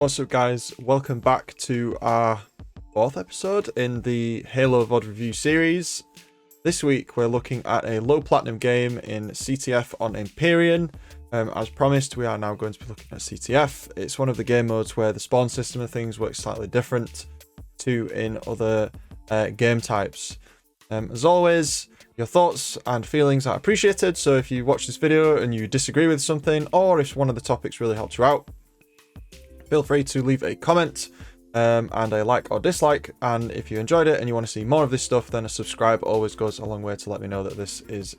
What's up, guys? Welcome back to our fourth episode in the Halo VoD Review series. This week we're looking at a low platinum game in CTF on Empyrean. As promised, we are now going to be looking at CTF. It's one of the game modes where the spawn system of things works slightly different to in other game types. As always, your thoughts and feelings are appreciated, so if you watch this video and you disagree with something, or if one of the topics really helps you out, feel free to leave a comment and a like or dislike. And if you enjoyed it and you want to see more of this stuff, then a subscribe always goes a long way to let me know that this is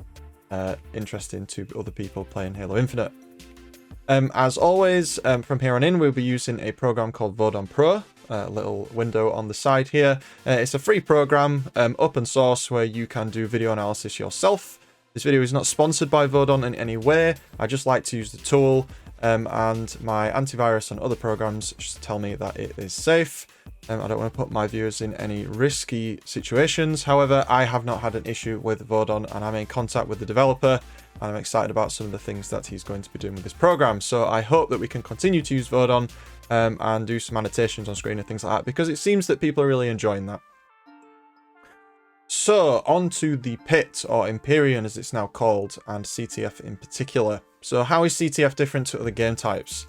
interesting to other people playing Halo Infinite. As always, from here on in, we'll be using a program called VodonPro, a little window on the side here. It's a free program, open source, where you can do video analysis yourself. This video is not sponsored by Vodon in any way. I just like to use the tool. And my antivirus and other programs just tell me that it is safe. I don't want to put my viewers in any risky situations. However, I have not had an issue with Vodon, and I'm in contact with the developer, and I'm excited about some of the things that he's going to be doing with this program. So I hope that we can continue to use Vodon and do some annotations on screen and things like that, because it seems that people are really enjoying that. So, on to the Pit, or Empyrean as it's now called, and CTF in particular. So how is CTF different to other game types?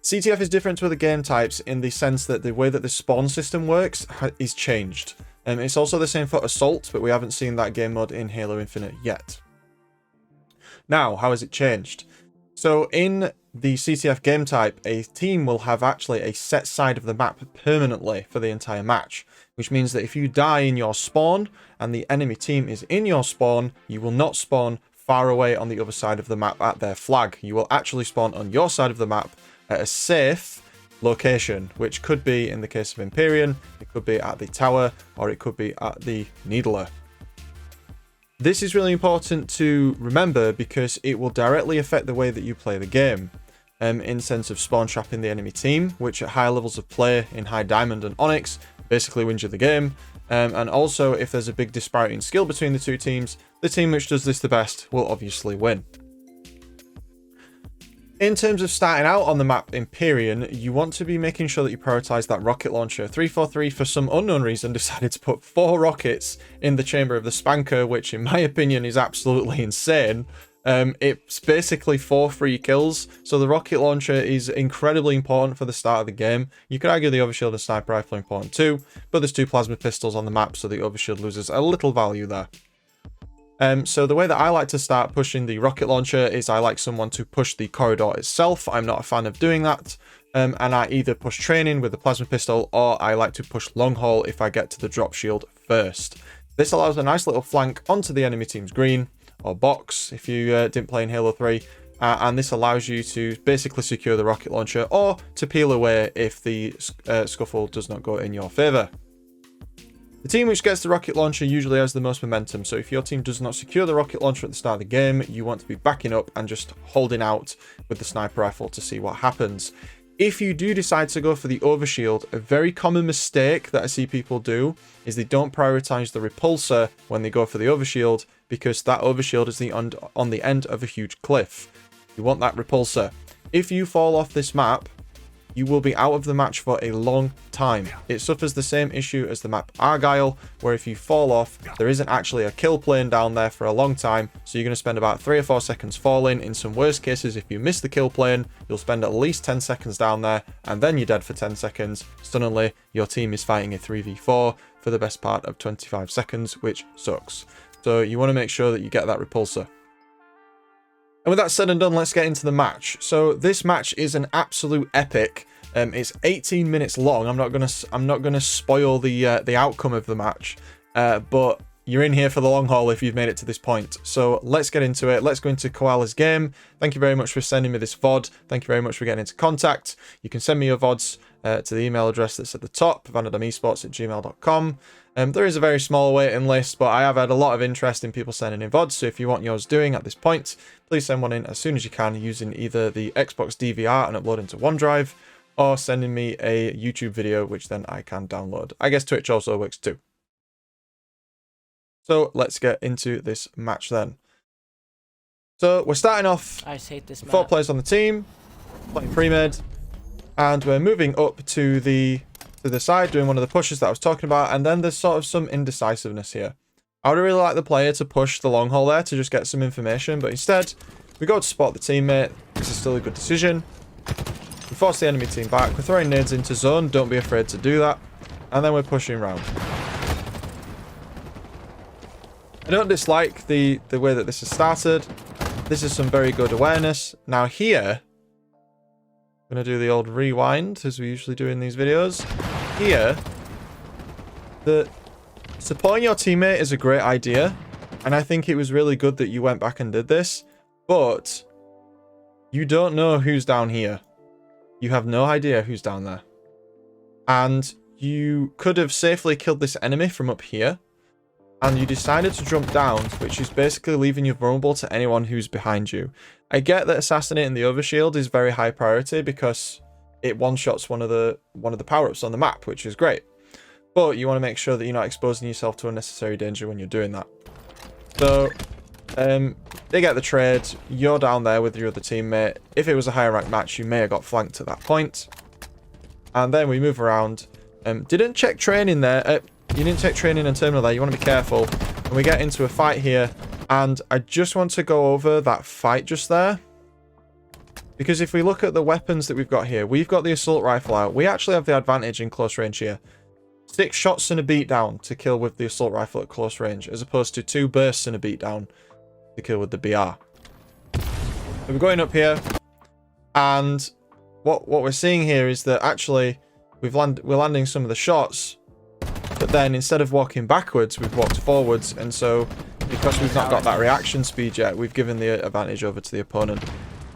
CTF is different to other game types in the sense that the way that the spawn system works is changed. It's also the same for Assault, but we haven't seen that game mode in Halo Infinite yet. Now, how has it changed? So in the CTF game type, a team will have actually a set side of the map permanently for the entire match, which means that if you die in your spawn and the enemy team is in your spawn, you will not spawn far away on the other side of the map at their flag. You will actually spawn on your side of the map at a safe location, which could be, in the case of Empyrean, it could be at the tower, or it could be at the Needler. This is really important to remember because it will directly affect the way that you play the game. In sense of spawn trapping the enemy team, which at higher levels of play in High Diamond and Onyx basically wins you the game. And also, if there's a big disparity in skill between the two teams, the team which does this the best will obviously win. In terms of starting out on the map Empyrean, you want to be making sure that you prioritize that rocket launcher. 343, for some unknown reason, decided to put 4 rockets in the chamber of the Spanker, which in my opinion is absolutely insane. It's basically 4 free kills, so the rocket launcher is incredibly important for the start of the game. You could argue the overshield and sniper rifle are important too, but there's 2 plasma pistols on the map, so the overshield loses a little value there. So the way that I like to start pushing the rocket launcher is I like someone to push the corridor itself. I'm not a fan of doing that, and I either push training with the plasma pistol, or I like to push long haul if I get to the drop shield first. This allows a nice little flank onto the enemy team's green, or box if you didn't play in Halo 3, and this allows you to basically secure the rocket launcher, or to peel away if the scuffle does not go in your favour. The team which gets the rocket launcher usually has the most momentum, so if your team does not secure the rocket launcher at the start of the game, you want to be backing up and just holding out with the sniper rifle to see what happens. If you do decide to go for the overshield, a very common mistake that I see people do is they don't prioritize the repulsor when they go for the overshield, because that overshield is on the end of a huge cliff. You want that repulsor. If you fall off this map, you will be out of the match for a long time. It suffers the same issue as the map Argyle, where if you fall off, there isn't actually a kill plane down there for a long time, so you're going to spend about 3 or 4 seconds falling. In some worst cases, if you miss the kill plane, you'll spend at least 10 seconds down there, and then you're dead for 10 seconds. Stunningly, your team is fighting a 3v4 for the best part of 25 seconds, which sucks. So you want to make sure that you get that repulsor. And with that said and done, let's get into the match. So this match is an absolute epic. It's 18 minutes long. I'm not gonna spoil the outcome of the match, but you're in here for the long haul if you've made it to this point. So let's get into it. Let's go into Koala's game. Thank you very much for sending me this VOD. Thank you very much for getting into contact. You can send me your VODs to the email address that's at the top, vanadamesports@gmail.com. There is a very small waiting list, but I have had a lot of interest in people sending in VODs, so if you want yours doing at this point, please send one in as soon as you can using either the Xbox DVR and upload into OneDrive, or sending me a YouTube video, which then I can download. I guess Twitch also works too. So let's get into this match then. So we're starting off. I hate this 4 map. players on the team, playing pre-med. And we're moving up to the side, doing one of the pushes that I was talking about. And then there's sort of some indecisiveness here. I would really like the player to push the long hole there to just get some information. But instead, we go to spot the teammate. This is still a good decision. We force the enemy team back. We're throwing nades into zone. Don't be afraid to do that. And then we're pushing round. I don't dislike the way that this has started. This is some very good awareness. Now here, I'm going to do the old rewind, as we usually do in these videos. Here, supporting your teammate is a great idea. And I think it was really good that you went back and did this. But you don't know who's down here. You have no idea who's down there. And you could have safely killed this enemy from up here. And you decided to jump down, which is basically leaving you vulnerable to anyone who's behind you. I get that assassinating the overshield is very high priority because it one-shots one of the power-ups on the map, which is great. But you want to make sure that you're not exposing yourself to unnecessary danger when you're doing that. So, they get the trade. You're down there with your other teammate. If it was a higher ranked match, you may have got flanked at that point. And then we move around. Didn't check training there. You didn't check training and terminal there. You want to be careful. And we get into a fight here. And I just want to go over that fight just there. Because if we look at the weapons that we've got here, we've got the assault rifle out. We actually have the advantage in close range here. 6 shots and a beatdown to kill with the assault rifle at close range, as opposed to 2 bursts and a beatdown to kill with the BR. So we're going up here. And what we're seeing here is that actually we're landing some of the shots. But then instead of walking backwards, we've walked forwards. And so because we've not got that reaction speed yet, we've given the advantage over to the opponent.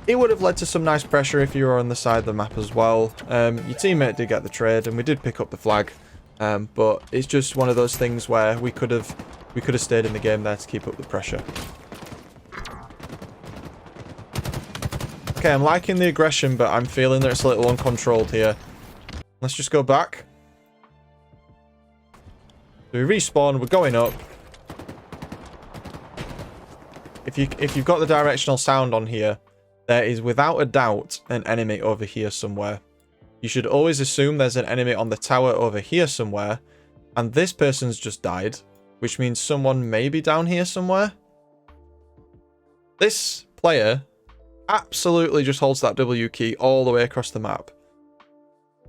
It would have led to some nice pressure if you were on the side of the map as well. Your teammate did get the trade and we did pick up the flag. But it's just one of those things where we could have stayed in the game there to keep up the pressure. Okay, I'm liking the aggression, but I'm feeling that it's a little uncontrolled here. Let's just go back. So we respawn, we're going up. If you've got the directional sound on here, there is without a doubt an enemy over here somewhere. You should always assume there's an enemy on the tower over here somewhere. And this person's just died, which means someone may be down here somewhere. This player absolutely just holds that W key all the way across the map.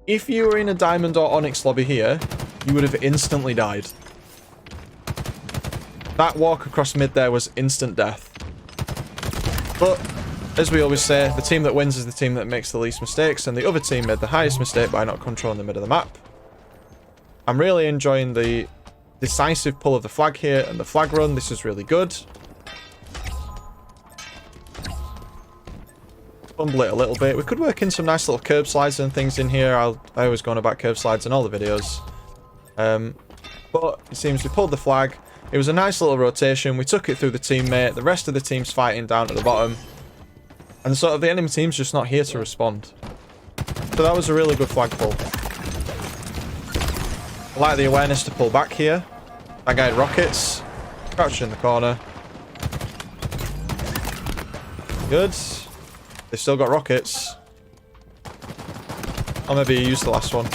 If you were in a Diamond or Onyx lobby here, you would have instantly died. That walk across mid there was instant death. But as we always say, the team that wins is the team that makes the least mistakes, and the other team made the highest mistake by not controlling the mid of the map. I'm really enjoying the decisive pull of the flag here and the flag run. This is really good. Fumble it a little bit. We could work in some nice little curb slides and things in here. I always go on about curb slides in all the videos. But it seems we pulled the flag. It was a nice little rotation. We took it through the teammate. The rest of the team's fighting down at the bottom. And sort of the enemy team's just not here to respond. So that was a really good flag pull. I like the awareness to pull back here. That guy had rockets. Crouched in the corner. Good. They've still got rockets. Or maybe he used the last one.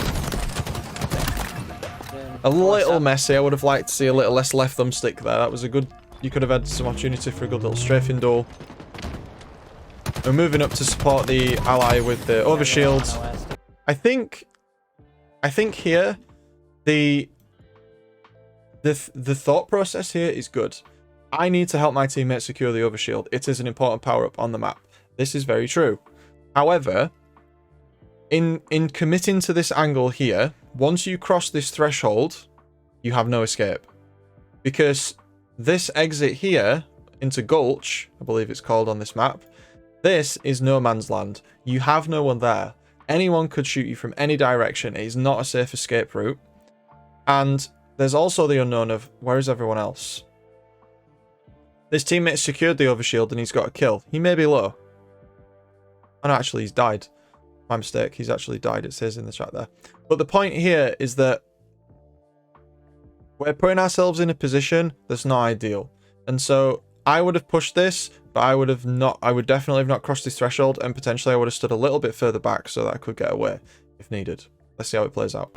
A little messy. I would have liked to see a little less left thumbstick there. That was a good... You could have had some opportunity for a good little strafing duel. We're moving up to support the ally with the overshield. I think here the thought process here is good. I need to help my teammate secure the overshield. It is an important power-up on the map. This is very true. However, in committing to this angle here, once you cross this threshold, you have no escape. Because this exit here into Gulch, I believe it's called on this map, this is no man's land. You have no one there. Anyone could shoot you from any direction. It is not a safe escape route. And there's also the unknown of where is everyone else. This teammate secured the overshield and he's got a kill. He may be low. And actually he's died. My mistake. He's actually died. It says in the chat there. But the point here is that we're putting ourselves in a position that's not ideal. And so I would have pushed this, but I would definitely have not crossed this threshold, and potentially I would have stood a little bit further back so that I could get away if needed. Let's see how it plays out.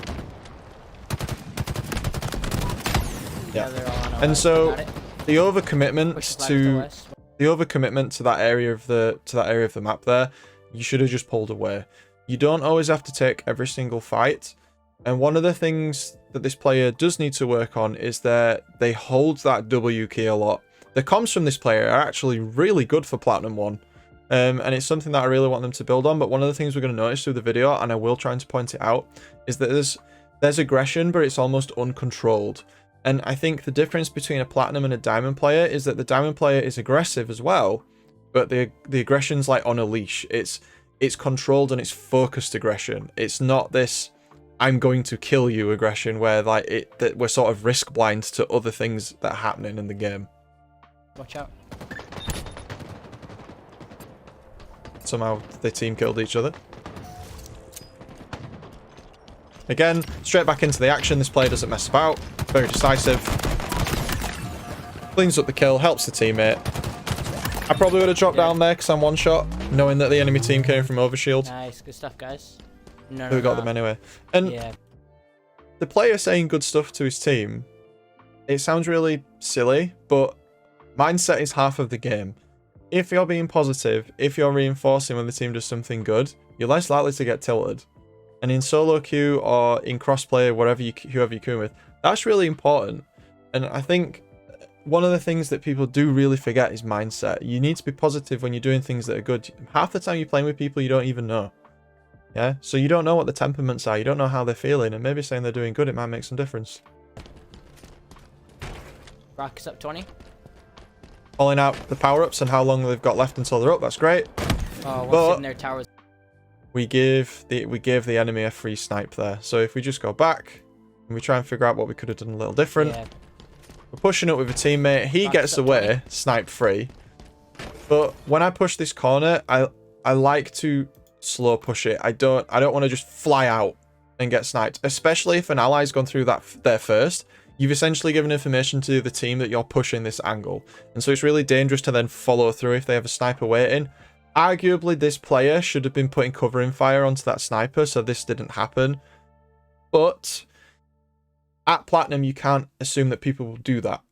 Yeah. And so the overcommitment to that area of the map there, you should have just pulled away. You don't always have to take every single fight. And one of the things that this player does need to work on is that they hold that W key a lot. The comms from this player are actually really good for Platinum 1. And it's something that I really want them to build on. But one of the things we're going to notice through the video, and I will try to point it out, is that there's aggression, but it's almost uncontrolled. And I think the difference between a Platinum and a Diamond player is that the Diamond player is aggressive as well, but the aggression's like on a leash. It's controlled and it's focused aggression. It's not this I'm going to kill you aggression where like that we're sort of risk blind to other things that are happening in the game. Watch out. Somehow the team killed each other. Again, straight back into the action. This player doesn't mess about. Very decisive. Cleans up the kill, helps the teammate. I probably would have dropped down there because I'm one shot, knowing that the enemy team came from overshield. Nice, good stuff, guys. No, we got them anyway. And the player saying good stuff to his team, it sounds really silly, but mindset is half of the game. If you're being positive, if you're reinforcing when the team does something good, you're less likely to get tilted. And in solo queue or in crossplay, whoever you're queuing with, that's really important. And I think one of the things that people do really forget is mindset. You need to be positive when you're doing things that are good. Half the time you're playing with people you don't even know. Yeah, so you don't know what the temperaments are. You don't know how they're feeling, and maybe saying they're doing good, it might make some difference. Rock is up 20. Calling out the power-ups and how long they've got left until they're up. That's great. Oh, what's in their towers? We gave the enemy a free snipe there. So if we just go back and we try and figure out what we could have done a little different. Yeah. We're pushing up with a teammate. He gets away, snipe free. But when I push this corner, I like to slow push it. I don't want to just fly out and get sniped, especially if an ally's gone through that there first. You've essentially given information to the team that you're pushing this angle, and so it's really dangerous to then follow through if they have a sniper waiting. Arguably, this player should have been putting covering fire onto that sniper, so this didn't happen. But at Platinum, you can't assume that people will do that,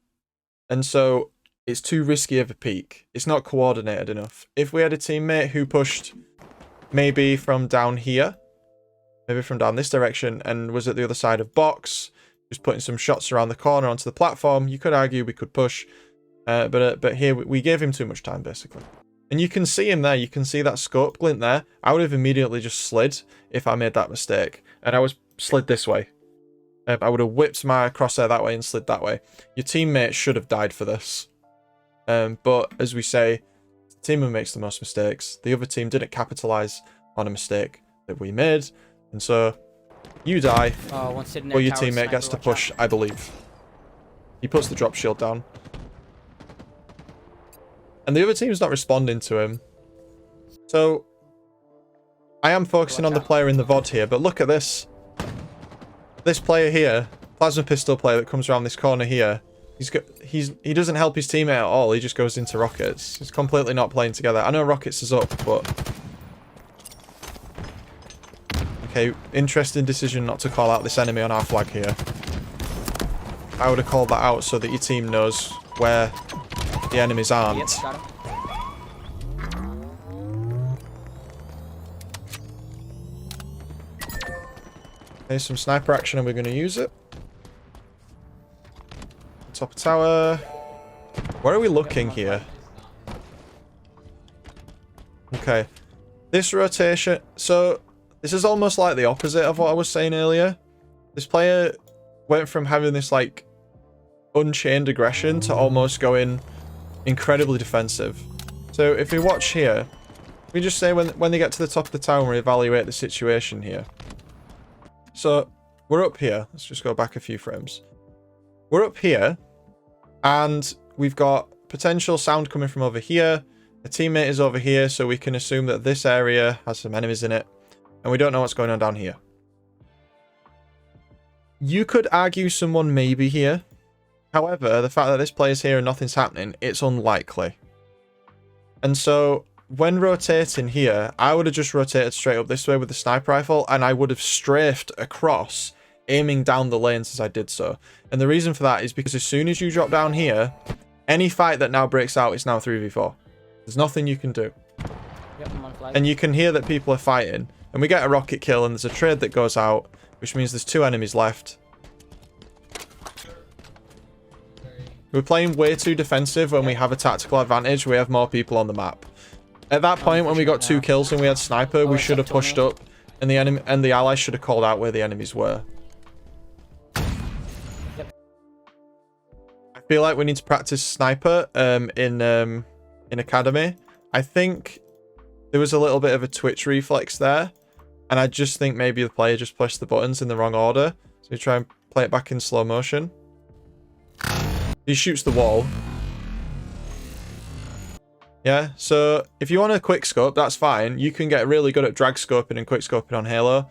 and so it's too risky of a peek. It's not coordinated enough. If we had a teammate who pushed maybe from down here, maybe from down this direction, and was at the other side of box, just putting some shots around the corner onto the platform, you could argue we could push, but here we gave him too much time basically. And you can see him there, you can see that scope glint there. I would have immediately just slid if I made that mistake, and I was slid this way. I would have whipped my crosshair that way and slid that way. Your teammate should have died for this, but as we say, the team who makes the most mistakes. The other team didn't capitalize on a mistake that we made, and so you die, or your teammate gets to push, I believe. He puts the drop shield down. And the other team's not responding to him. So, I am focusing on the player in the VOD here, but look at this. This player here, plasma pistol player that comes around this corner here, he doesn't help his teammate at all, he just goes into rockets. He's completely not playing together. I know rockets is up, but... Okay, interesting decision not to call out this enemy on our flag here. I would have called that out so that your team knows where the enemies aren't. Yep, got him. Okay, some sniper action and we're going to use it. Top of tower. Where are we looking here? Okay. This rotation... So, this is almost like the opposite of what I was saying earlier. This player went from having this, like, unchained aggression to almost going incredibly defensive. So, if we watch here, we just say when they get to the top of the tower and we evaluate the situation here. So, we're up here. Let's just go back a few frames. We're up here, and we've got potential sound coming from over here. A teammate is over here, so we can assume that this area has some enemies in it, and we don't know what's going on down here. You could argue someone may be here. However, the fact that this player's here and nothing's happening, it's unlikely. And so when rotating here, I would have just rotated straight up this way with the sniper rifle, and I would have strafed across, aiming down the lanes as I did so. And the reason for that is because as soon as you drop down here, any fight that now breaks out is now 3v4. There's nothing you can do. Yep, I'm on flag. And you can hear that people are fighting. And we get a rocket kill, and there's a trade that goes out, which means there's 2 enemies left. We're playing way too defensive when we have a tactical advantage. We have more people on the map. At that point, when we got 2 kills and we had sniper, we should have pushed up, and the enemy and the allies should have called out where the enemies were. Yep. I feel like we need to practice sniper in academy. I think there was a little bit of a twitch reflex there, and I just think maybe the player just pushed the buttons in the wrong order. So we try and play it back in slow motion. He shoots the wall. Yeah, so if you want a quick scope, that's fine. You can get really good at drag scoping and quick scoping on Halo.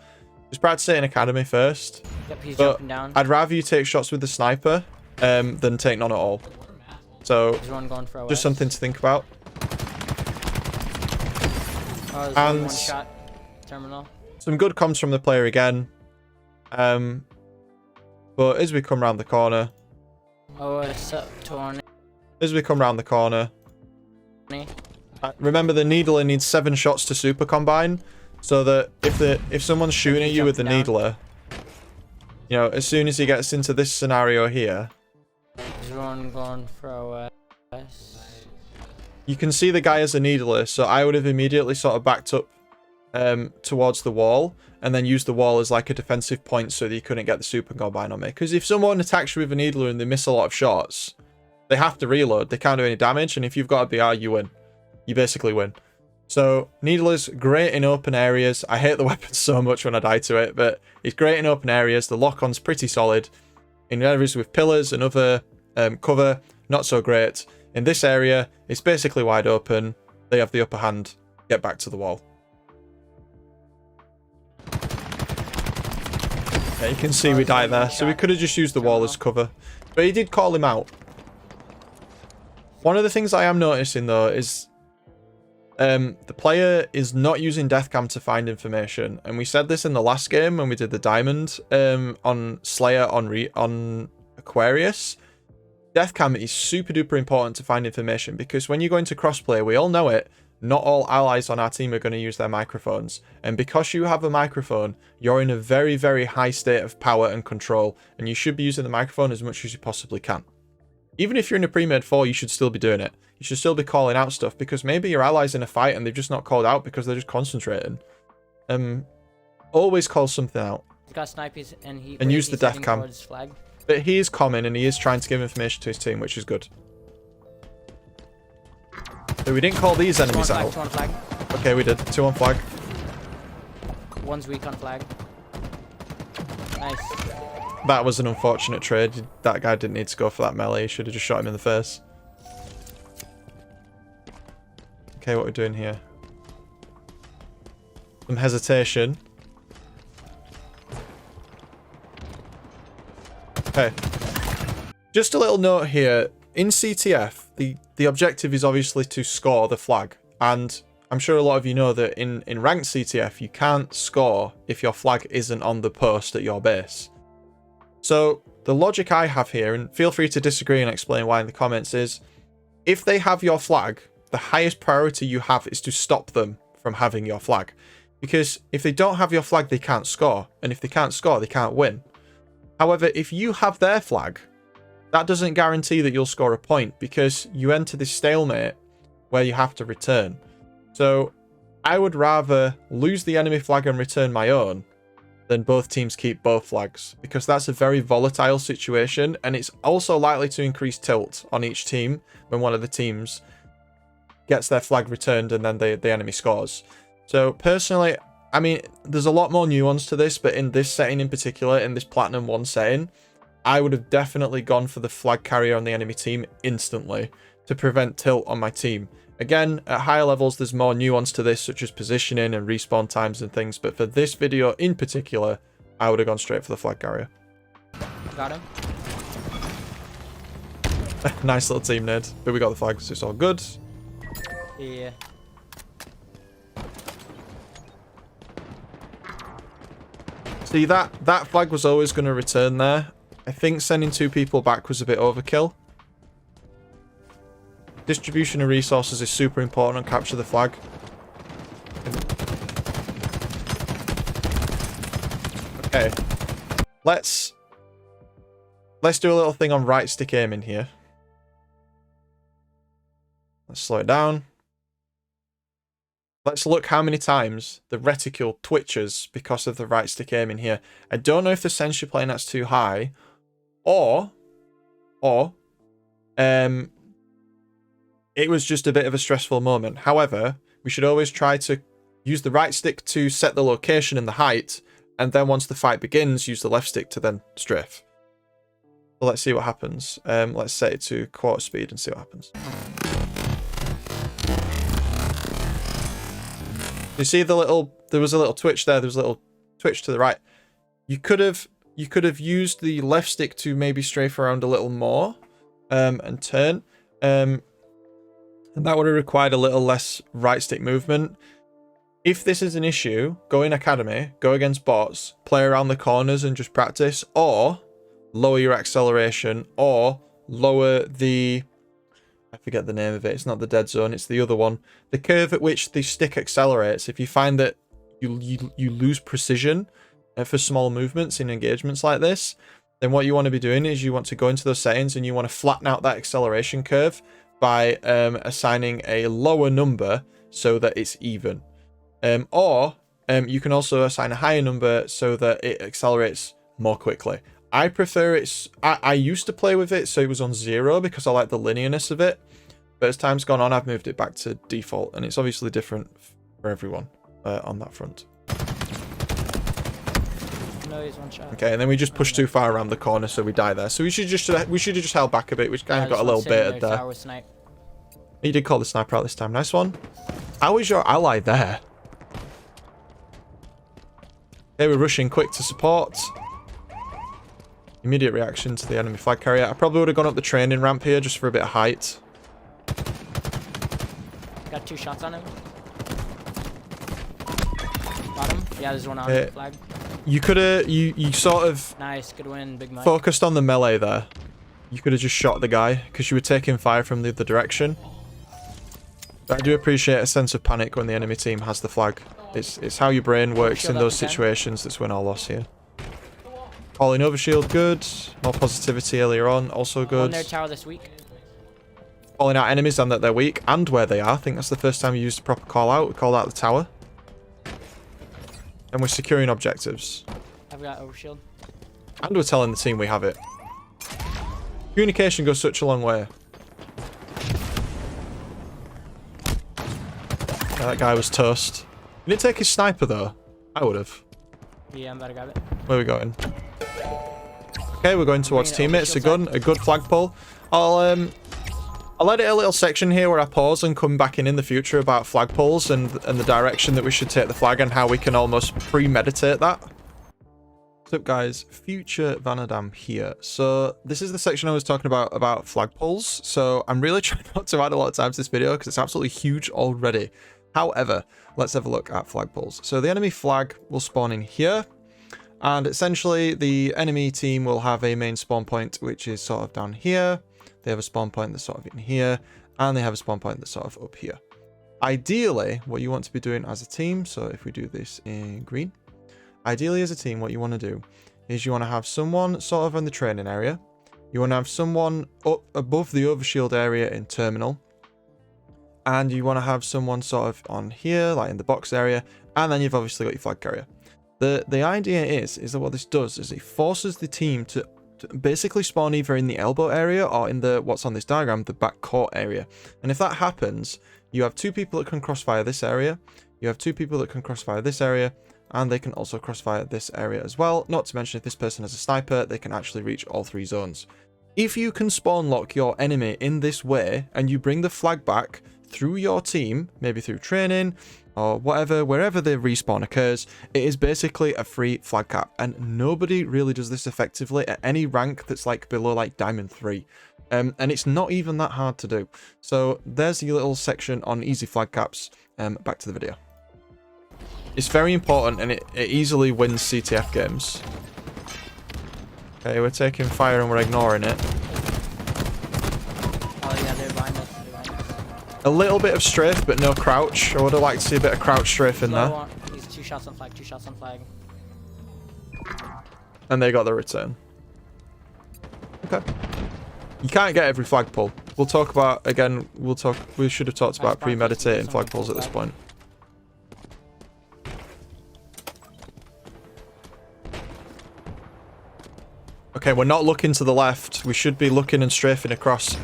Just practice it in academy first. Yep, he's but jumping down. I'd rather you take shots with the sniper than take none at all. So There's one going for just something to think about. Oh, there's And one shot terminal. some good comms from the player again. But as we come around the corner, Oh, it's up 20. as we come around the corner, remember the needler needs 7 shots to super combine, so that if someone's shooting at you with the needler, you know, as soon as he gets into this scenario here, There's one going for you can see the guy as a needler, so I would have immediately sort of backed up towards the wall, and then used the wall as like a defensive point so that you couldn't get the super combine on me. Because if someone attacks you with a needler and they miss a lot of shots, they have to reload. They can't do any damage, and if you've got a BR, you win. You basically win. So needler's great in open areas. I hate the weapon so much when I die to it, but it's great in open areas. The lock-on's pretty solid. In areas with pillars and other cover, not so great. In this area, it's basically wide open. They have the upper hand. Get back to the wall. Yeah, you can see we die there, so we could have just used the wall as cover. But he did call him out. One of the things I am noticing, though, is the player is not using deathcam to find information. And we said this in the last game when we did the diamond on Slayer on Aquarius. Deathcam is super duper important to find information, because when you go into crossplay, we all know it, not all allies on our team are going to use their microphones. And because you have a microphone, you're in a very, very high state of power and control, and you should be using the microphone as much as you possibly can. Even if you're in a pre-made 4, you should still be doing it. You should still be calling out stuff, because maybe your allies in a fight and they've just not called out because they're just concentrating. Always call something out. He's got snipers and use the death cam. But he is common, and he is trying to give information to his team, which is good. So we didn't call these enemies out. 2 on flag. Okay, we did. 2 on flag. One's weak on flag. Nice. That was an unfortunate trade. That guy didn't need to go for that melee. He should have just shot him in the face. Okay, what we're doing here. Some hesitation. Okay. Just a little note here. In CTF, the objective is obviously to score the flag. And I'm sure a lot of you know that in ranked CTF, you can't score if your flag isn't on the post at your base. So the logic I have here, and feel free to disagree and explain why in the comments, is if they have your flag, the highest priority you have is to stop them from having your flag. Because if they don't have your flag, they can't score. And if they can't score, they can't win. However, if you have their flag, that doesn't guarantee that you'll score a point, because you enter this stalemate where you have to return. So I would rather lose the enemy flag and return my own than both teams keep both flags, because that's a very volatile situation, and it's also likely to increase tilt on each team when one of the teams gets their flag returned and then the enemy scores. So personally, I mean, there's a lot more nuance to this, but in this setting in particular, in this Platinum 1 setting, I would have definitely gone for the flag carrier on the enemy team instantly to prevent tilt on my team. Again, at higher levels, there's more nuance to this, such as positioning and respawn times and things, but for this video in particular, I would have gone straight for the flag carrier. Got him. Nice little team nade, but we got the flags, so it's all good. Yeah. See, that flag was always going to return there. I think sending 2 people back was a bit overkill. Distribution of resources is super important on capture the flag. Okay. Let's do a little thing on right stick aiming here. Let's slow it down. Let's look how many times the reticule twitches because of the right stick aiming here. I don't know if the sensor plane that's too high, or it was just a bit of a stressful moment. However, we should always try to use the right stick to set the location and the height, and then once the fight begins, use the left stick to then strafe. So let's see what happens. Let's set it to quarter speed and see what happens. You see the little, there was a little twitch there. There was a little twitch to the right. You could have used the left stick to maybe strafe around a little more, and turn. And that would have required a little less right stick movement. If this is an issue, go in academy, go against bots, play around the corners and just practice, or lower your acceleration, or lower the, I forget the name of it, it's not the dead zone, it's the other one. The curve at which the stick accelerates. If you find that you lose precision for small movements in engagements like this, then what you want to be doing is you want to go into those settings and you want to flatten out that acceleration curve by assigning a lower number so that it's even. Or you can also assign a higher number so that it accelerates more quickly. I prefer it's... I used to play with it so it was on 0 because I like the linearness of it. But as time's gone on, I've moved it back to default. And it's obviously different for everyone on that front. No, he's one shot. Okay, and then we just push too far around the corner, so we die there. So we should have just held back a bit, which kind of got a little baited there. You did call the sniper out this time. Nice one. How is your ally there? Okay, we're rushing quick to support. Immediate reaction to the enemy flag carrier. I probably would have gone up the training ramp here just for a bit of height. Got 2 shots on him. Got him. Yeah, there's one on the flag. You could have, you sort of... Nice, good win, Big Mike. Focused on the melee there. You could have just shot the guy because you were taking fire from the other direction. But I do appreciate a sense of panic when the enemy team has the flag. It's how your brain works in those situations that's win or loss here. Calling overshield, good. More positivity earlier on, also good. On their tower this week. Calling out enemies and that they're weak and where they are. I think that's the first time you used a proper call out. We called out the tower. And we're securing objectives. I've got overshield. And we're telling the team we have it. Communication goes such a long way. Yeah, that guy was toast. You didn't take his sniper though. I would have. Yeah, I'm about to grab it. Where are we going? Okay, we're going towards teammates. A good flagpole. I'll edit a little section here where I pause and come back in the future about flagpoles and the direction that we should take the flag and how we can almost premeditate that. What's up, guys? Future Vanadam here. So this is the section I was talking about flagpoles. So I'm really trying not to add a lot of time to this video because it's absolutely huge already. However, let's have a look at flagpoles. So the enemy flag will spawn in here. And essentially, the enemy team will have a main spawn point, which is sort of down here. They have a spawn point that's sort of in here. And they have a spawn point that's sort of up here. Ideally, what you want to be doing as a team, so if we do this in green. Ideally, as a team, what you want to do is you want to have someone sort of in the training area. You want to have someone up above the overshield area in terminal. And you want to have someone sort of on here, like in the box area. And then you've obviously got your flag carrier. The idea is that what this does is it forces the team to basically spawn either in the elbow area or in the, what's on this diagram, the back court area. And if that happens, you have 2 people that can crossfire this area. You have 2 people that can crossfire this area. And they can also crossfire this area as well. Not to mention if this person has a sniper, they can actually reach all 3 zones. If you can spawn lock your enemy in this way and you bring the flag back through your team, maybe through training or whatever, wherever the respawn occurs, it is basically a free flag cap. And nobody really does this effectively at any rank that's like below like Diamond 3. And it's not even that hard to do. So there's your little section on easy flag caps. Back to the video. It's very important, and it easily wins CTF games. Okay, we're taking fire and we're ignoring it. Oh yeah, they're behind us. They're behind us. A little bit of strafe, but no crouch. I would have liked to see a bit of crouch strafe in there. He's 2 shots on flag, 2 shots on flag. And they got the return. Okay. You can't get every flag pull. We'll talk about, again, we should have talked about premeditating flag pulls at this point. Okay, we're not looking to the left. We should be looking and strafing across.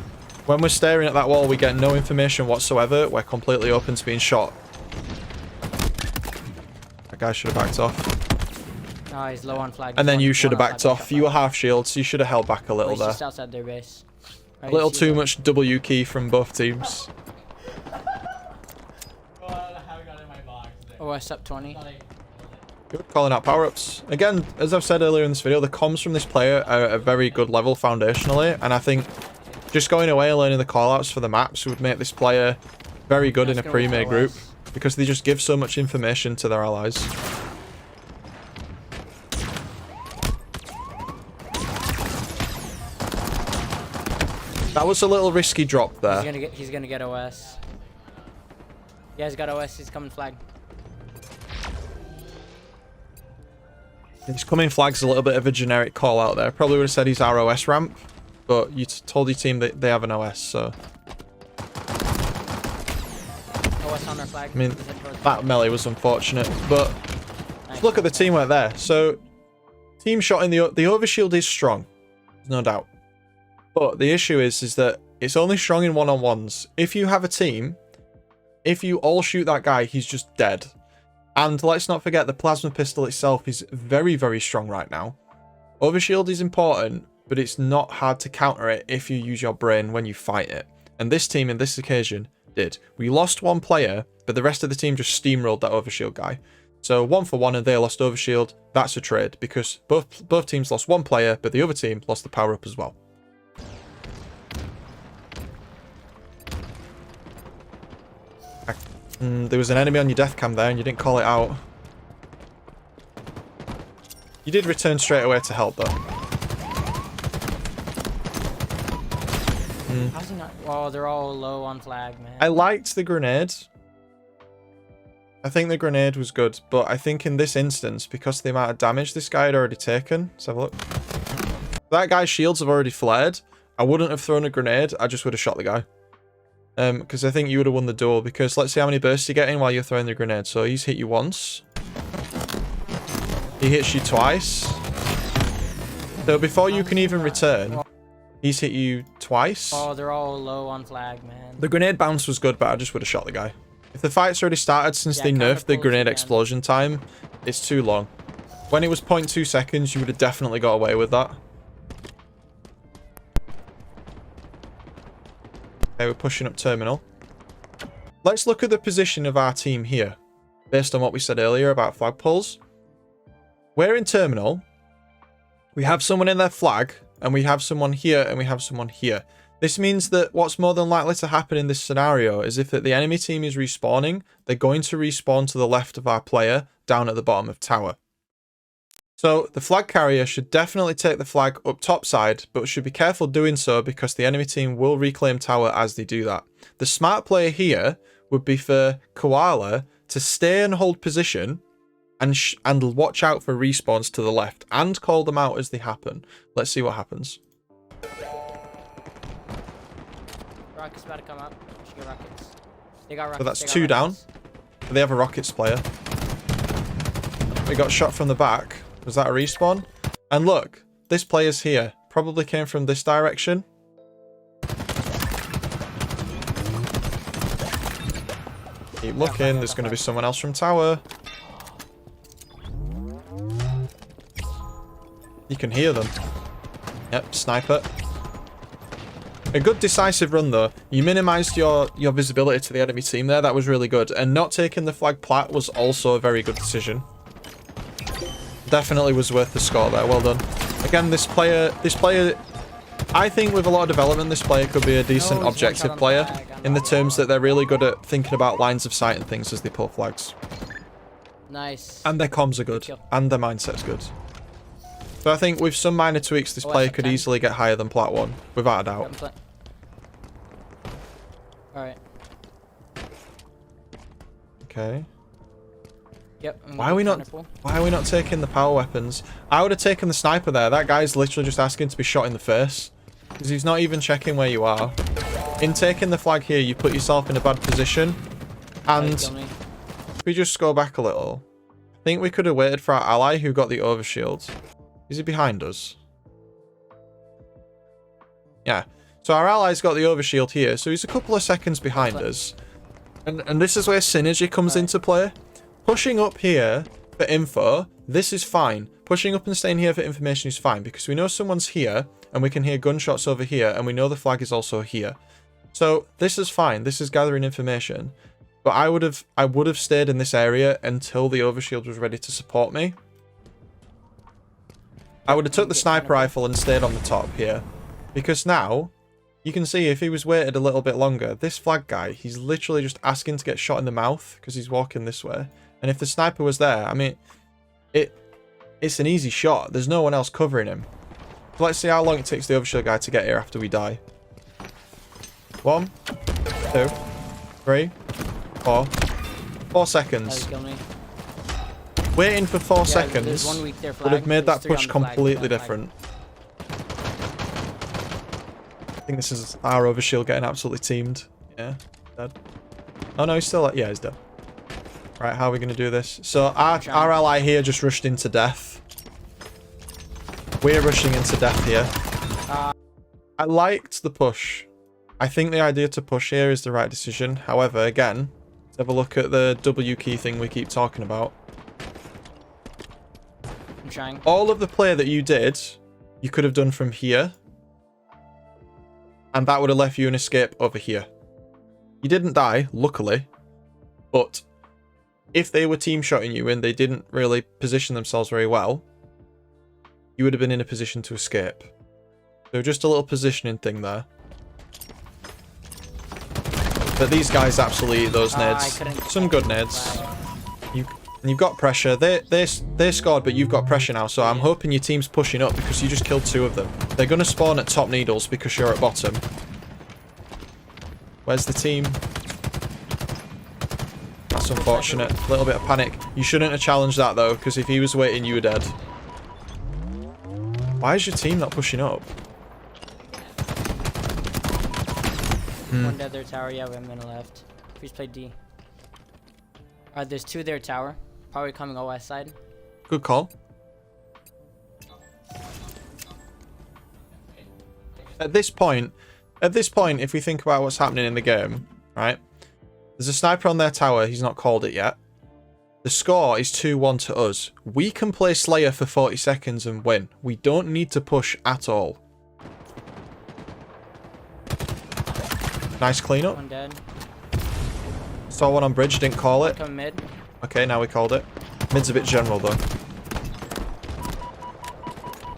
When we're staring at that wall, we get no information whatsoever. We're completely open to being shot. That guy should have backed off. Oh, he's low on flag. And then you should have backed off. You were half shields, so you should have held back a little there. Just outside their base. A little too much W key from both teams. Oh, I up 20. Good, calling out power-ups. Again, as I've said earlier in this video, the comms from this player are at a very good level foundationally, and I think just going away and learning the callouts for the maps would make this player very good in a pre-made group, because they just give so much information to their allies. That was a little risky drop there. He's gonna get OS. Yeah, he's got OS. He's coming flag. His coming flag's a little bit of a generic call out there. Probably would have said he's our OS ramp, but you told your team that they have an OS, so. OS on their flag. I mean, that melee was unfortunate, but nice. Look at the teamwork there. So, team shot in the overshield is strong, no doubt. But the issue is that it's only strong in one-on-ones. If you have a team, if you all shoot that guy, he's just dead. And let's not forget, the plasma pistol itself is very, very strong right now. Overshield is important, but it's not hard to counter it if you use your brain when you fight it. And this team, in this occasion, did. We lost one player, but the rest of the team just steamrolled that overshield guy. So 1 for 1 and they lost overshield. That's a trade, because both teams lost one player, but the other team lost the power-up as well. There was an enemy on your death cam there and you didn't call it out. You did return straight away to help though. How's he not? Oh, they're all low on flag, man. I liked the grenade. I think the grenade was good, but I think in this instance, because of the amount of damage this guy had already taken, let's have a look. That guy's shields have already flared. I wouldn't have thrown a grenade, I just would have shot the guy. Because I think you would have won the duel, because let's see how many bursts you're getting while you're throwing the grenade. So he's hit you once. He hits you twice. So before you can even return, he's hit you twice. Oh, they're all low on flag, man. The grenade bounce was good, but I just would have shot the guy. If the fight's already started since they nerfed the grenade explosion time, it's too long. When it was 0.2 seconds, you would have definitely got away with that. Okay, we're pushing up terminal. Let's look at the position of our team here, based on what we said earlier about flag pulls. We're in terminal. We have someone in their flag, and we have someone here, and we have someone here. This means that what's more than likely to happen in this scenario is if the enemy team is respawning, they're going to respawn to the left of our player, down at the bottom of tower. So the flag carrier should definitely take the flag up top side, but should be careful doing so because the enemy team will reclaim tower as they do that. The smart play here would be for Koala to stay and hold position and watch out for respawns to the left and call them out as they happen. Let's see what happens. Rockets about to come up. Should get rockets. They got rockets. So that's 2 down. They have a rockets player. They got shot from the back. Was that a respawn? And look, this player's here. Probably came from this direction. Keep looking. There's going to be someone else from tower. You can hear them. Yep, sniper. A good decisive run though. You minimized your visibility to the enemy team there. That was really good. And not taking the flag plat was also a very good decision. Definitely was worth the score there. Well done. Again, this player I think with a lot of development, this player could be a decent No, he's objective one shot on player flag. I in the know. terms that they're really good at thinking about lines of sight and things as they pull flags. Nice. And their comms are good. kill. And their mindset's good. So I think with some minor tweaks, this Oh, player that's could 10. easily get higher than Plat 1, without a doubt. Alright. Okay. Yep. I'm Why gonna are we do not? counterpull. Why are we not taking the power weapons? I would have taken the sniper there. That guy's literally just asking to be shot in the face. Because he's not even checking where you are. In taking the flag here, you put yourself in a bad position. And Kill me. if we just go back a little, I think we could have waited for our ally who got the overshield. Is he behind us? Yeah. So our ally's got the overshield here, so he's a couple of seconds behind us. And this is where synergy comes into play. Pushing up here for info, this is fine. Pushing up and staying here for information is fine, because we know someone's here, and we can hear gunshots over here, and we know the flag is also here. So this is fine. This is gathering information. But I would have stayed in this area until the overshield was ready to support me. I would have took the sniper rifle and stayed on the top here. Because now, you can see if he was waited a little bit longer, this flag guy, he's literally just asking to get shot in the mouth because he's walking this way. And if the sniper was there, I mean, it's an easy shot. There's no one else covering him. So let's see how long it takes the overshield guy to get here after we die. 1, 2, 3, 4. 4 seconds. Kill me. Waiting for 4 there's seconds one weak there would flag. have made There's that 3 push on the flag, completely flag. different. I think this is our overshield getting absolutely teamed. Yeah, dead. Oh no, he's still... Yeah, he's dead. Right, how are we going to do this? So our ally here just rushed into death. We're rushing into death here. I liked the push. I think the idea to push here is the right decision. However, again, let's have a look at the W key thing we keep talking about. I'm trying. All of the play that you did, you could have done from here. And that would have left you an escape over here. You didn't die, luckily. But if they were team shotting you and they didn't really position themselves very well, you would have been in a position to escape. So just a little positioning thing there. But these guys absolutely eat those nades. Some good nades. You've got pressure. They scored, but you've got pressure now. So I'm hoping your team's pushing up because you just killed 2 of them. They're going to spawn at top needles because you're at bottom. Where's the team? That's unfortunate. A little bit of panic. You shouldn't have challenged that though, because if he was waiting, you were dead. Why is your team not pushing up? One dead their tower. Yeah, we have men left. Please play D. Alright, there's 2 there tower. Probably coming OS side. Good call. At this point, if we think about what's happening in the game, right? There's a sniper on their tower. He's not called it yet. The score is 2-1 to us. We can play Slayer for 40 seconds and win. We don't need to push at all. Nice cleanup. One dead. Saw one on bridge, didn't call it. Coming mid. Okay, now we called it. Mid's a bit general though.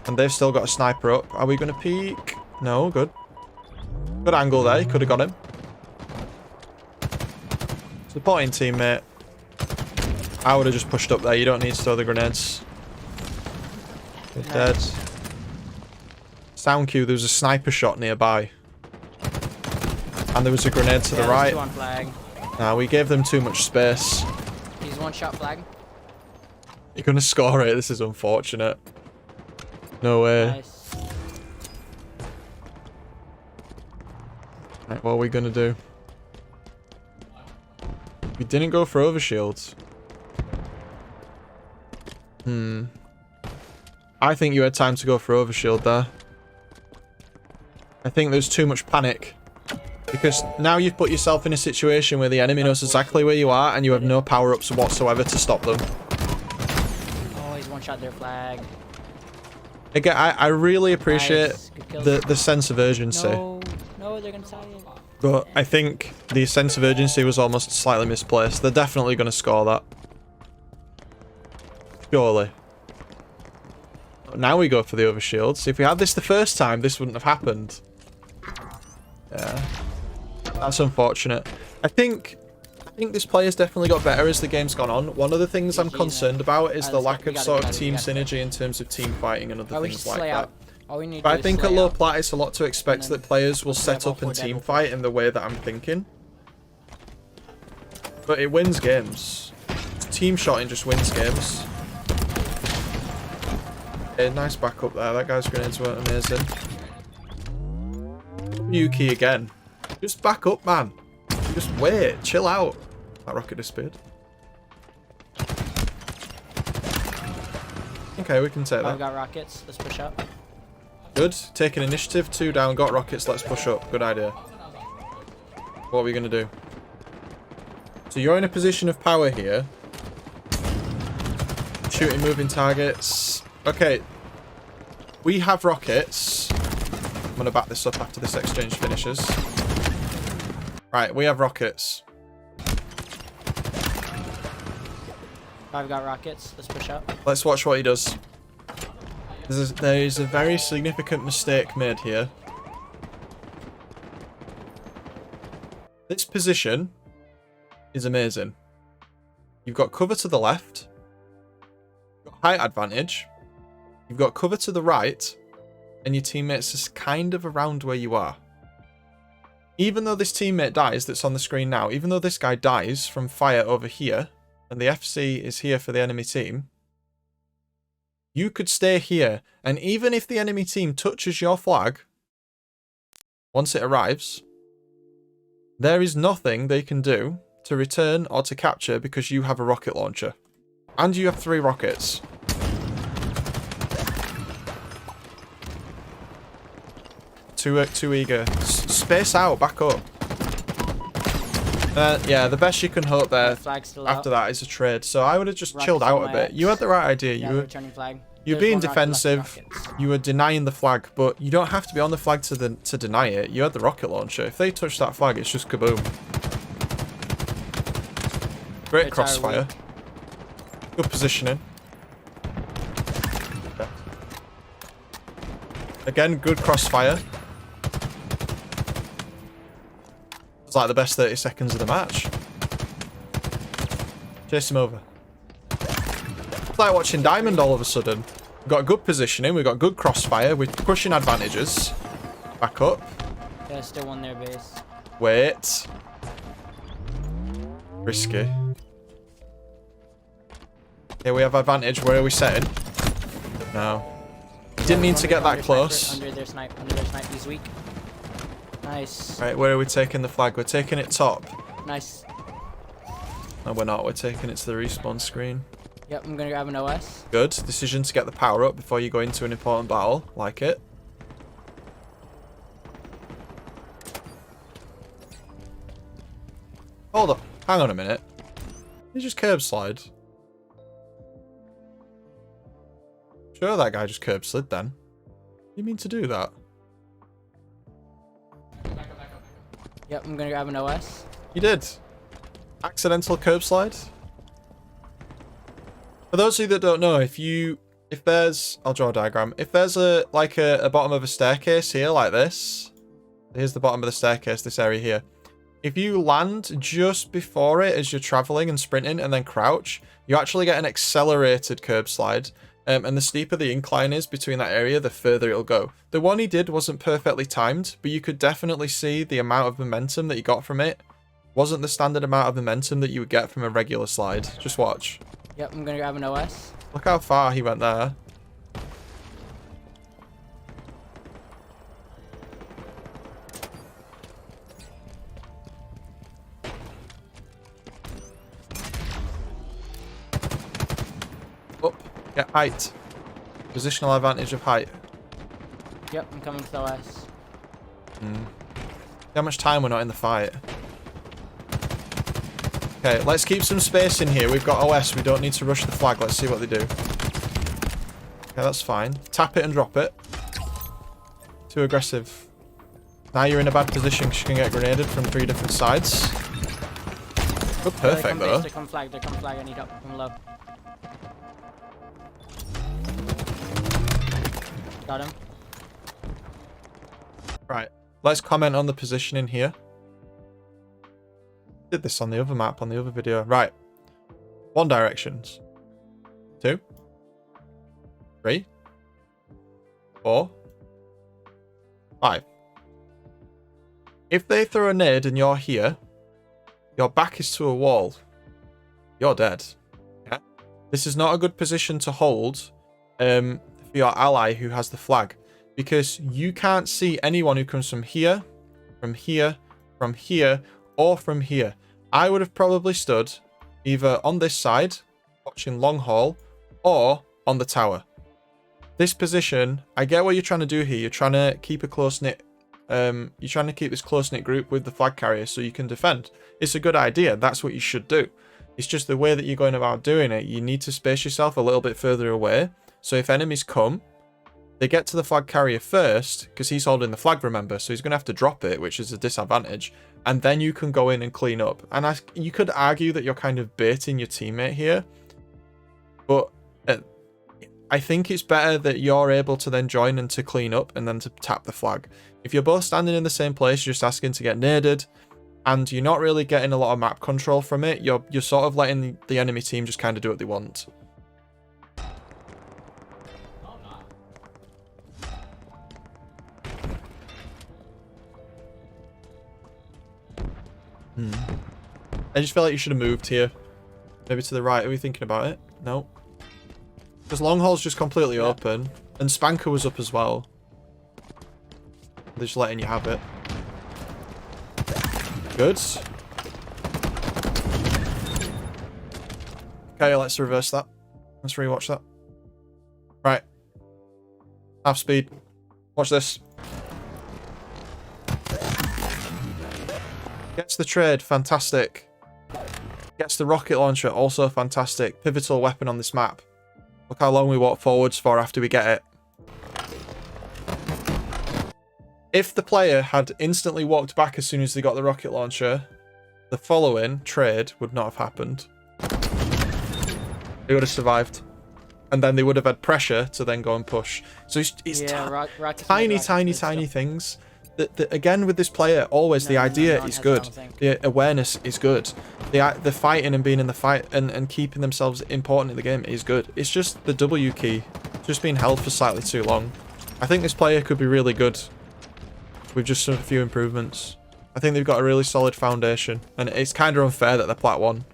And they've still got a sniper up. Are we going to peek? No, good. Good angle there. Could have got him. Supporting teammate. I would have just pushed up there. You don't need to throw the grenades. You're dead. Sound cue, there was a sniper shot nearby. And there was a grenade to the right. 2 on flag. Nah, we gave them too much space. He's 1-shot flag. You're going to score it. This is unfortunate. No way. Nice. Right, what are we going to do? We didn't go for overshields. I think you had time to go for overshield there. I think there's too much panic. Because now you've put yourself in a situation where the enemy knows exactly where you are and you have no power-ups whatsoever to stop them. Oh, he's 1-shot their flag. Again, I really appreciate Nice. Good kill. the sense of urgency. No, they're gonna tie it. But I think the sense of urgency was almost slightly misplaced. They're definitely going to score that. Surely. Now we go for the overshields. If we had this the first time, this wouldn't have happened. Yeah. That's unfortunate. I think this player's definitely got better as the game's gone on. One of the things I'm concerned about is the lack of sort of team synergy in terms of team fighting and other things like that. But I think at low plat, it's a lot to expect that players will set up and team fight in the way that I'm thinking. But it wins games. Team shotting just wins games. Okay, nice backup there. That guy's grenades were amazing. Yuki again. Just back up, man. Just wait. Chill out. That rocket disappeared. Okay, we can take that. I've got rockets. Let's push up. Good. Taking initiative. 2 down. Got rockets. Let's push up. Good idea. What are we going to do? So you're in a position of power here. Shooting moving targets. Okay. We have rockets. I'm going to back this up after this exchange finishes. Right, we have rockets. I've got rockets. Let's push up. Let's watch what he does. There is a very significant mistake made here. This position is amazing. You've got cover to the left. You've got height advantage. You've got cover to the right. And your teammates is kind of around where you are. Even though this teammate dies that's on the screen now, even though this guy dies from fire over here, and the FC is here for the enemy team, you could stay here, and even if the enemy team touches your flag, once it arrives, there is nothing they can do to return or to capture because you have a rocket launcher. And you have 3 rockets. Too eager. Space out, back up. Yeah, the best you can hope there after that is a trade. So I would have just chilled out a bit. You had the right idea. You're being defensive. You were denying the flag, but you don't have to be on the flag to deny it. You had the rocket launcher. If they touch that flag, it's just kaboom. Great crossfire. Good positioning. Again, good crossfire. It's like the best 30 seconds of the match. Chase him over. It's like watching Diamond all of a sudden. We've got good positioning, we've got good crossfire, we're pushing advantages. Back up. Yeah, still one there, base. Wait. Risky. Okay, we have advantage. Where are we setting? No. Didn't mean to get that close. Under their snipe, he's weak. Nice. Right, where are we taking the flag? We're taking it top. Nice. No, we're not. We're taking it to the respawn screen. Yep, I'm gonna grab an OS. Good. Decision to get the power up before you go into an important battle. Like it. Hold up. Hang on a minute. You just curb slide. Sure, that guy just curb slid then. You mean to do that? Yep, I'm gonna grab an OS. You did. Accidental curb slide. For those of you that don't know, if there's, I'll draw a diagram. If there's a bottom of a staircase here like this, here's the bottom of the staircase, this area here. If you land just before it as you're traveling and sprinting and then crouch, you actually get an accelerated curb slide. And the steeper the incline is between that area, the further it'll go. The one he did wasn't perfectly timed, but you could definitely see the amount of momentum that you got from it. Wasn't the standard amount of momentum that you would get from a regular slide. Just watch. Yep, I'm gonna grab an OS. Look how far he went there. Up. Get height. Positional advantage of height. Yep, I'm coming to the OS. How much time we're not in the fight. Okay, let's keep some space in here. We've got OS. We don't need to rush the flag. Let's see what they do. Okay, that's fine. Tap it and drop it. Too aggressive. Now you're in a bad position because you can get grenaded from 3 different sides. Good, perfect though. They come flag. I need help from low. Got him. Right. Let's comment on the positioning here. Did this on the other map, on the other video. Right. 1 directions. 2. 3. 4. 5. If they throw a nade and you're here, your back is to a wall, you're dead. Yeah? This is not a good position to hold for your ally who has the flag, because you can't see anyone who comes from here, from here, from here, or from here. I would have probably stood either on this side, watching long haul, or on the tower. This position, I get what you're trying to do here. You're trying to keep a close-knit, you're trying to keep this close-knit group with the flag carrier so you can defend. It's a good idea. That's what you should do. It's just the way that you're going about doing it. You need to space yourself a little bit further away. So if enemies come, they get to the flag carrier first, because he's holding the flag, remember, so he's going to have to drop it, which is a disadvantage, and then you can go in and clean up. And you could argue that you're kind of baiting your teammate here, but I think it's better that you're able to then join and to clean up and then to tap the flag. If you're both standing in the same place, just asking to get naded, and you're not really getting a lot of map control from it, you're sort of letting the enemy team just kind of do what they want. I just feel like you should have moved here. Maybe to the right. Are we thinking about it? No. Because long haul's just completely open. And Spanker was up as well. They're just letting you have it. Good. Okay, let's reverse that. Let's rewatch that. Right. Half speed. Watch this. Gets the trade, fantastic. Gets the rocket launcher, also fantastic. Pivotal weapon on this map. Look how long we walk forwards for after we get it. If the player had instantly walked back as soon as they got the rocket launcher, the following trade would not have happened. They would have survived. And then they would have had pressure to then go and push. So it's tiny things. Again, with this player, always the idea is good. The awareness is good. The fighting and being in the fight and keeping themselves important in the game is good. It's just the W key just being held for slightly too long. I think this player could be really good with just a few improvements. I think they've got a really solid foundation, and it's kind of unfair that they're plat 1.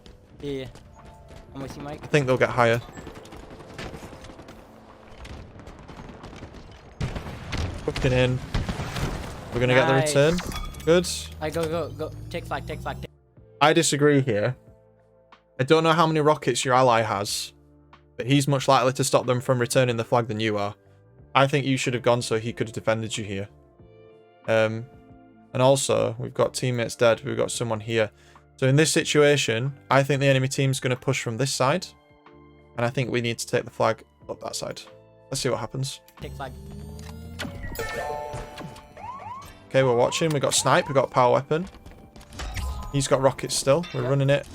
Yeah. I'm with you, Mike. I think they'll get higher. Hooking in. We're going to get the return. Good. Go. Take flag. I disagree here. I don't know how many rockets your ally has, but he's much likely to stop them from returning the flag than you are. I think you should have gone so he could have defended you here. And also, we've got teammates dead. We've got someone here. So in this situation, I think the enemy team's going to push from this side. And I think we need to take the flag up that side. Let's see what happens. Take flag. Okay, we're watching. We got snipe. We got power weapon. He's got rockets still. We're running it.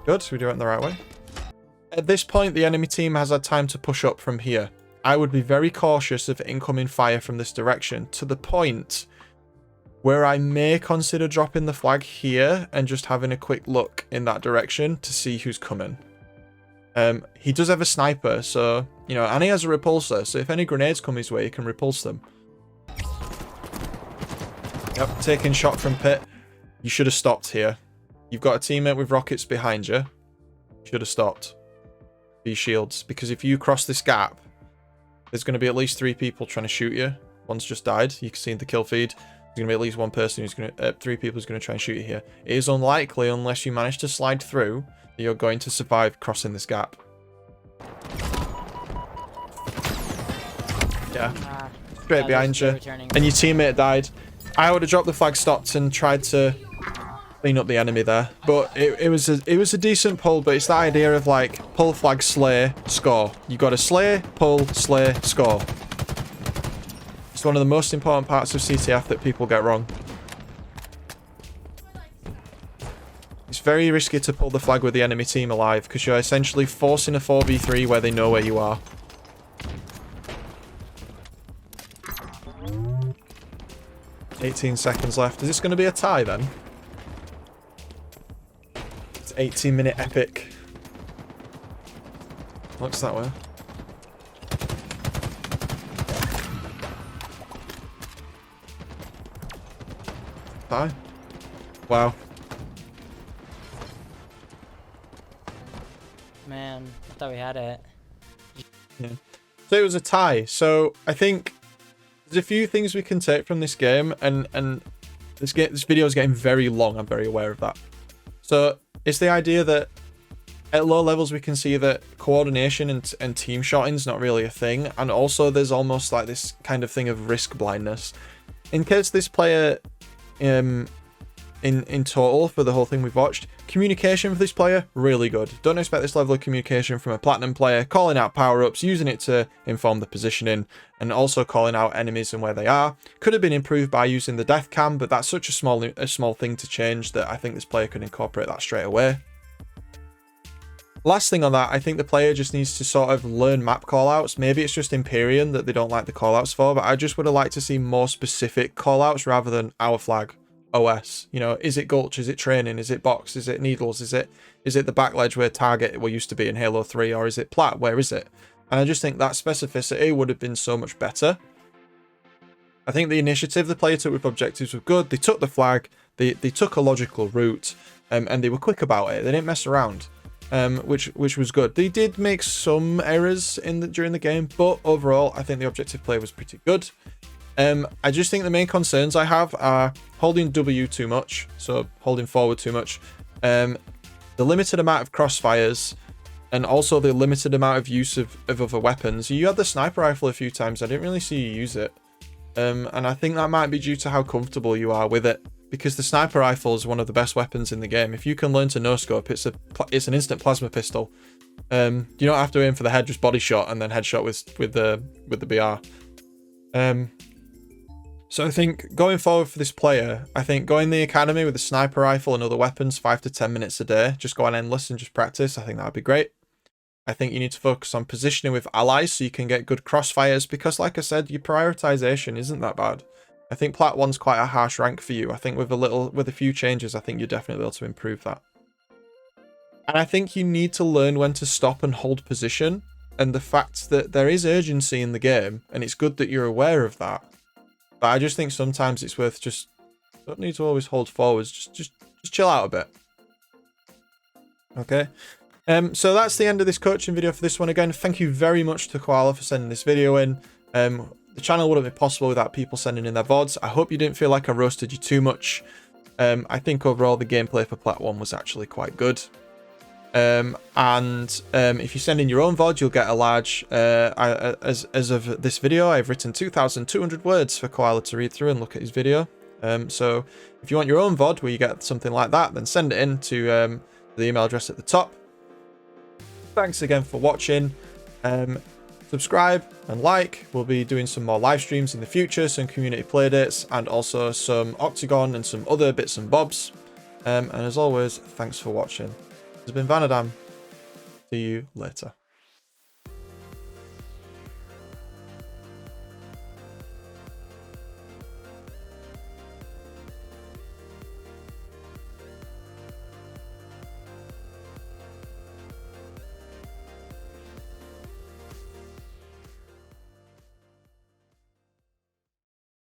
Good. We do it in the right way. At this point, the enemy team has had time to push up from here. I would be very cautious of incoming fire from this direction, to the point where I may consider dropping the flag here and just having a quick look in that direction to see who's coming. He does have a sniper, so, you know, and he has a repulsor, so if any grenades come his way, he can repulse them. Yep, taking shot from pit. You should have stopped here. You've got a teammate with rockets behind you. Should have stopped. These shields. Because if you cross this gap, there's going to be at least 3 people trying to shoot you. One's just died. You can see in the kill feed. There's going to be at least 1 person who's going to... 3 people who's going to try and shoot you here. It is unlikely, unless you manage to slide through, that you're going to survive crossing this gap. Yeah. Straight behind you. And your teammate died. I would have dropped the flag, stopped, and tried to clean up the enemy there. But it was a decent pull, but it's that idea of like pull, flag, slay, score. You got to slay, pull, slay, score. It's one of the most important parts of CTF that people get wrong. It's very risky to pull the flag with the enemy team alive, because you're essentially forcing a 4v3 where they know where you are. 18 seconds left. Is this going to be a tie then? It's 18-minute epic. Looks that way. Tie. Wow. Man, I thought we had it. Yeah. So it was a tie. So I think there's a few things we can take from this game, and this video is getting very long. I'm very aware of that. So it's the idea that at low levels we can see that coordination and team shotting is not really a thing, and also there's almost like this kind of thing of risk blindness. In case this player, in total for the whole thing we've watched, communication for this player really good. Don't expect this level of communication from a platinum player. Calling out power-ups, using it to inform the positioning, and also calling out enemies and where they are. Could have been improved by using the death cam, but that's such a small thing to change that I think this player could incorporate that straight away. Last thing on that, I think the player just needs to sort of learn map callouts. Maybe it's just Empyrean that they don't like the callouts for, but I just would have liked to see more specific callouts rather than our flag. OS, you know, is it Gulch, is it training, is it box, is it needles, is it the back ledge where target will used to be in Halo 3, or is it plat, where is it? And I just think that specificity would have been so much better. I think the initiative the player took with objectives was good. They took the flag, they took a logical route, and they were quick about it. They didn't mess around, which was good. They did make some errors during the game, but overall I think the objective play was pretty good. I just think the main concerns I have are holding W too much, so holding forward too much, the limited amount of crossfires, and also the limited amount of use of other weapons. You had the sniper rifle a few times, I didn't really see you use it, and I think that might be due to how comfortable you are with it, because the sniper rifle is one of the best weapons in the game. If you can learn to no-scope, it's an instant plasma pistol. You don't have to aim for the head, just body shot and then headshot with the BR. So I think going forward for this player, I think going the academy with a sniper rifle and other weapons 5 to 10 minutes a day, just go on endless and just practice, I think that would be great. I think you need to focus on positioning with allies so you can get good crossfires, because like I said, your prioritization isn't that bad. I think Plat 1's quite a harsh rank for you. I think with a few changes, I think you're definitely able to improve that. And I think you need to learn when to stop and hold position, and the fact that there is urgency in the game, and it's good that you're aware of that. But I just think sometimes it's worth just, don't need to always hold forwards, just chill out a bit. Okay. So that's the end of this coaching video for this one. Again, thank you very much to Koala for sending this video in. The channel wouldn't be possible without people sending in their VODs. I hope you didn't feel like I roasted you too much. I think overall the gameplay for Plat 1 was actually quite good. If you send in your own VOD, you'll get a large, as of this video, I've written 2,200 words for Koala to read through and look at his video. So if you want your own VOD where you get something like that, then send it in to the email address at the top. Thanks again for watching. Subscribe and like. We'll be doing some more live streams in the future, some community playdates, and also some Octagon and some other bits and bobs. And as always, thanks for watching. This has been Vanadam. See you later.